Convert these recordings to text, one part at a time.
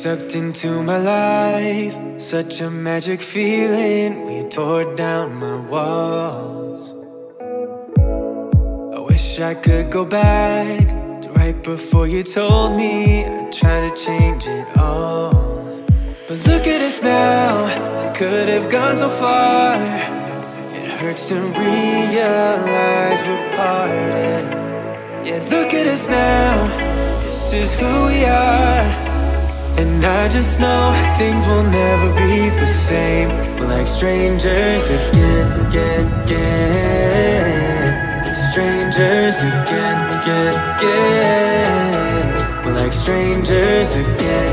stepped into my life, such a magic feeling. We tore down my walls. I wish I could go back to right before you told me I'd try to change it all. But look at us now, could have gone so far. It hurts to realize we're parted. Yeah, look at us now, this is who we are. And I just know things will never be the same. We're like strangers again. Strangers again. We're like strangers again.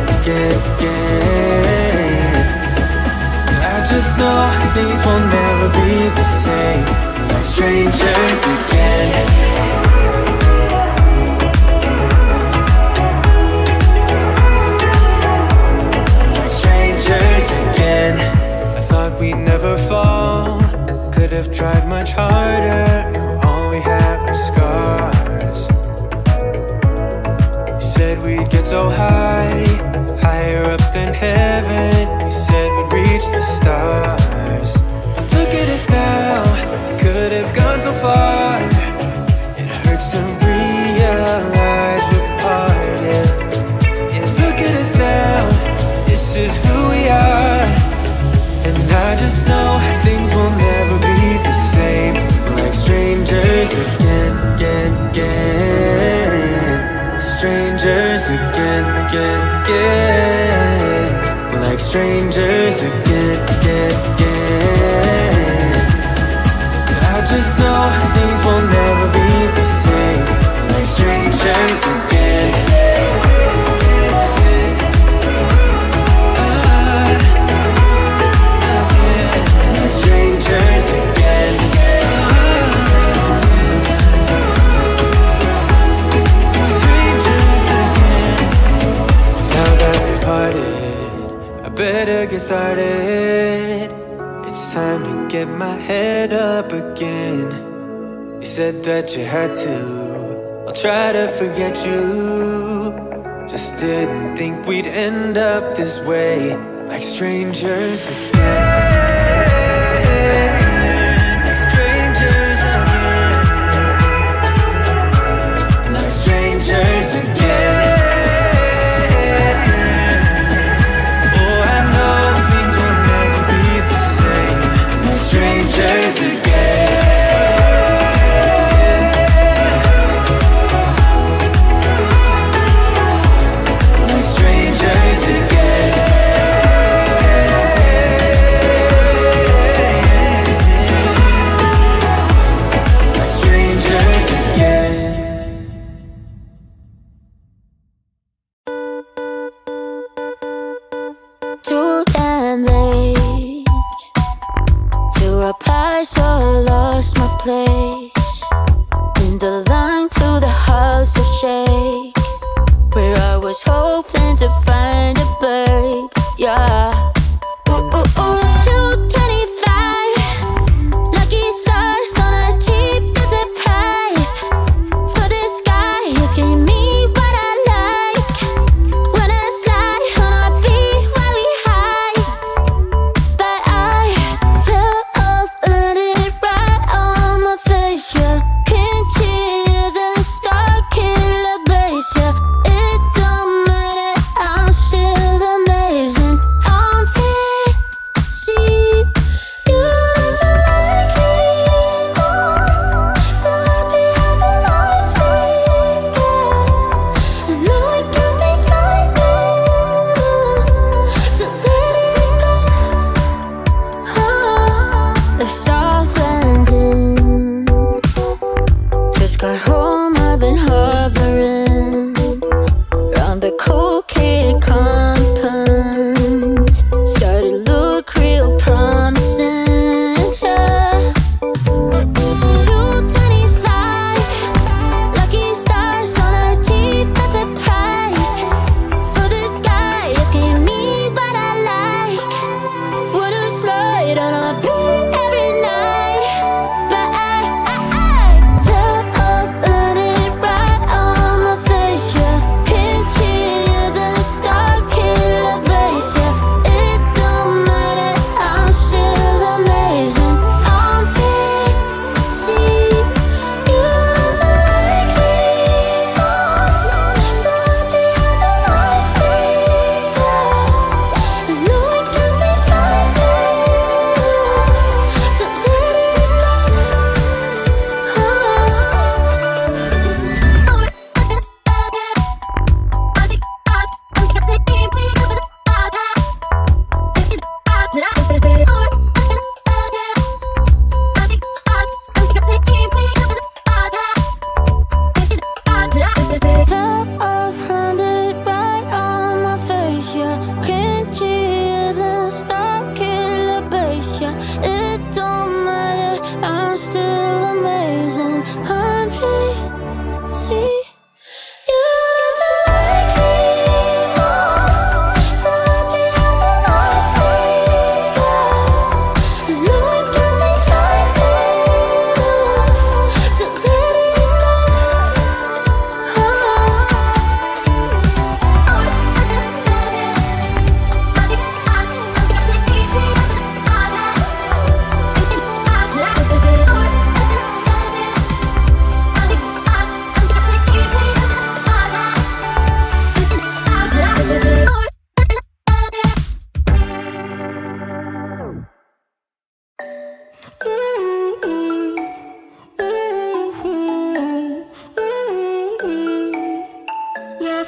I just know things will never be the same. We're like strangers again. Again, I thought we'd never fall. Could have tried much harder. Now all we have are scars. You said we'd get so high, higher up than heaven. You said we'd reach the stars. But look at us now, could have gone so far. It hurts to realize we're parted. Yeah, look at us now, this is who we are. And I just know things will never be the same. We're like strangers again. Strangers again. We're like strangers again. I just know things will never be the same. We're like strangers again. Strangers again. Strangers again. Now that we parted, I better get started. It's time to get my head up again. You said that you had to, I'll try to forget you. Just didn't think we'd end up this way, like strangers again. Strangers again. Oh, I know things will never be the same. Strangers again. Strangers again. Strangers again. So I lost my place in the line to the house of shake, where I was hoping to find a babe. Yeah. Ooh, ooh, ooh. 225 lucky stars on a cheap visit price for this guy who's giving me what I like. When I slide on a beat while we high, but I fell off, let it right on my face. Yeah.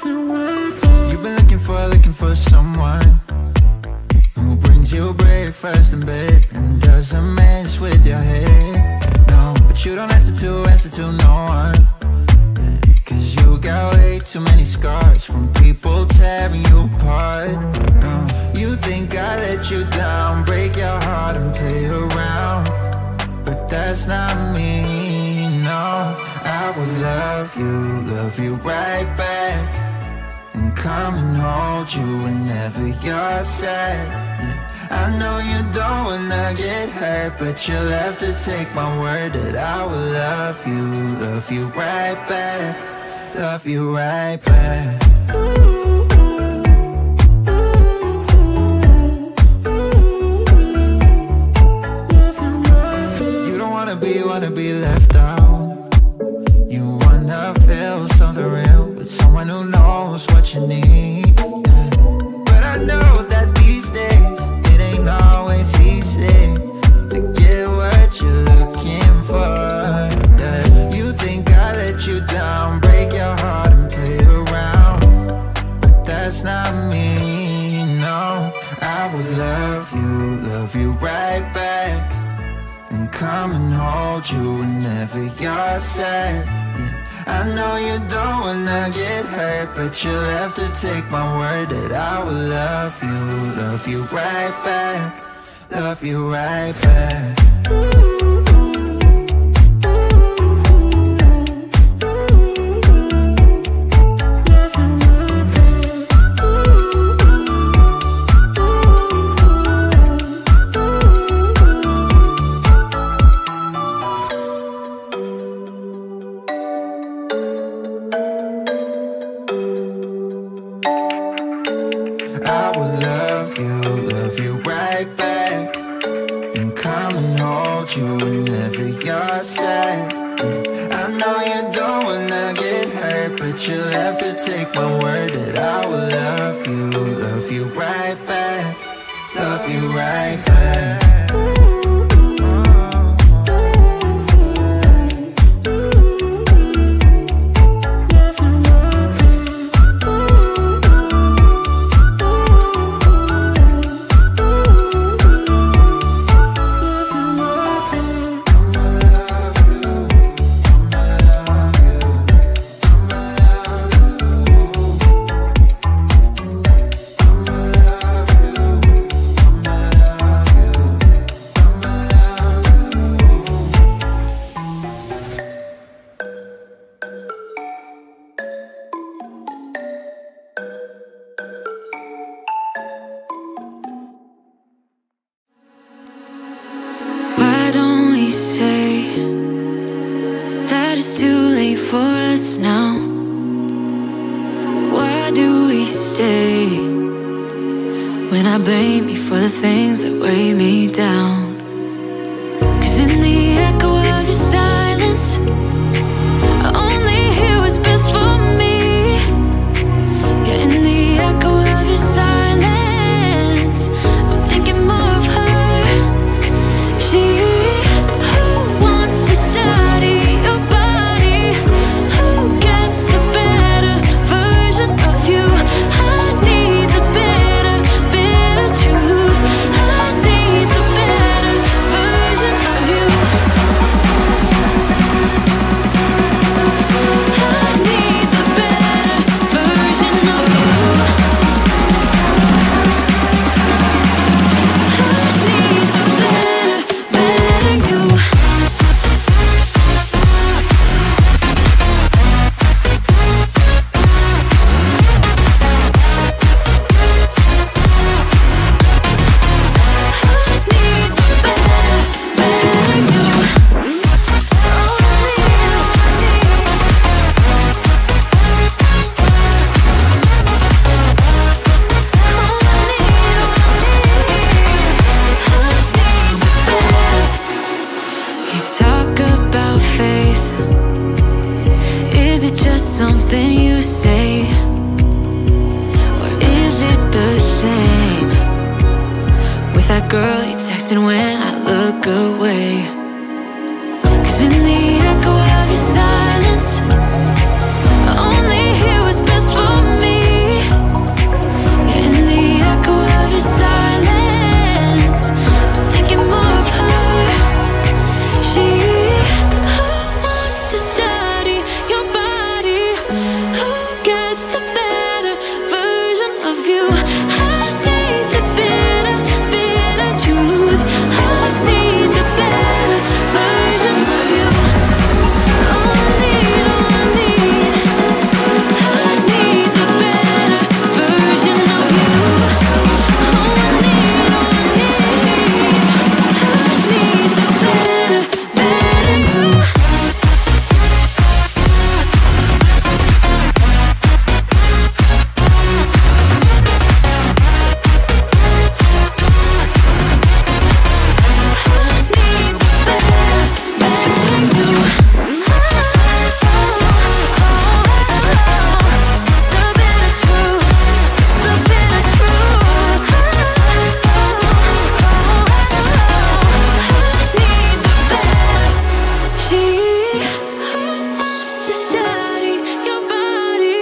You've been looking for someone who brings you breakfast in bed and doesn't mess with your head. No, but you don't answer to no one. Cause you got way too many scars from people tearing you apart. No, you think I let you down, break your heart and play around, but that's not me, no. I will love you right back, and come and hold you whenever you're sad. I know you don't wanna get hurt, but you'll have to take my word that I will love you right back, love you right back. You don't wanna be left out. You wanna feel something real with someone who knows what you need. But I know that these days it ain't always easy to get what you're looking for. Yeah. You think I let you down, break your heart and play around, but that's not me, no. I will love you right back, and come and hold you whenever you're sad. I know you don't wanna get hurt, but you'll have to take my word that I will love you right back, love you right back. I will love you right back, and come and hold you whenever you're sad. I know you don't wanna get hurt, but you'll have to take my word that I will love you right back, love you right back. Why don't we say that it's too late for us now? Why do we stay when I blame you for the things that weigh me down? 'Cause in the echo of your silence, I only hear what's best for me. Yeah, in the echo of your silence, I'm thinking more of her. She who wants to study your body, who gets the better version of you. I need the better truth. I need the better version of you.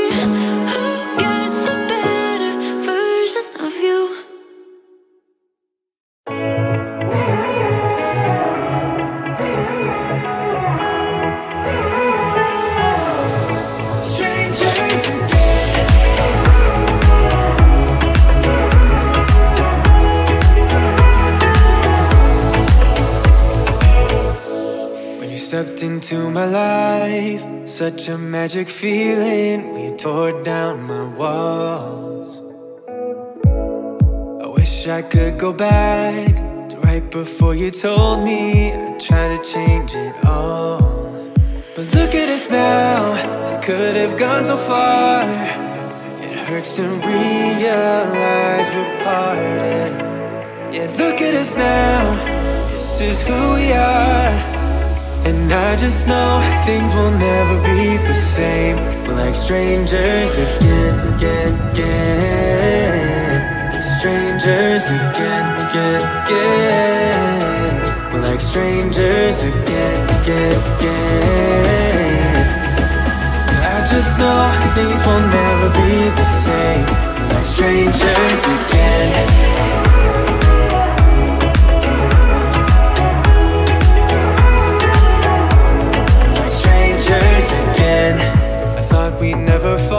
Who gets the better version of you? Strangers again. When you stepped into my life, such a magic feeling when you tore down my walls. I wish I could go back to right before you told me I'd try to change it all. But look at us now, could have gone so far. It hurts to realize we're parted. Yeah, look at us now, this is who we are. And I just know things will never be the same. We're like strangers again. Strangers again. We're like strangers again. I just know things will never be the same. We're like strangers again. Again. I thought we'd never fall